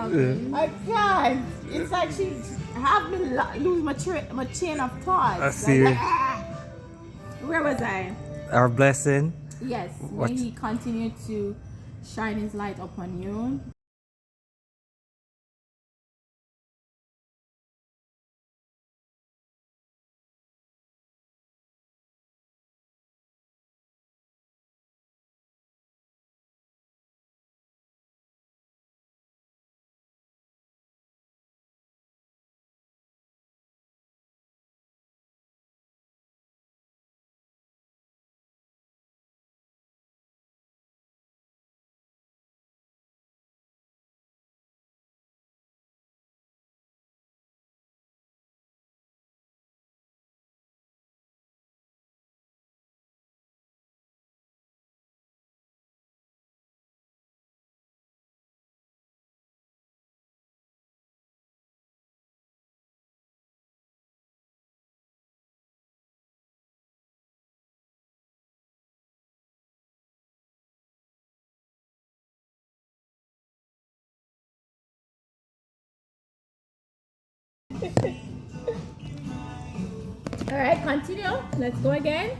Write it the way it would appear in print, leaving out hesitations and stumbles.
Alvin. I can't. It's like she have me lose my chain of thought. I see. Where was I? Our blessing. Yes. What? May he continue to shine his light upon you. All right, continue. Let's go again.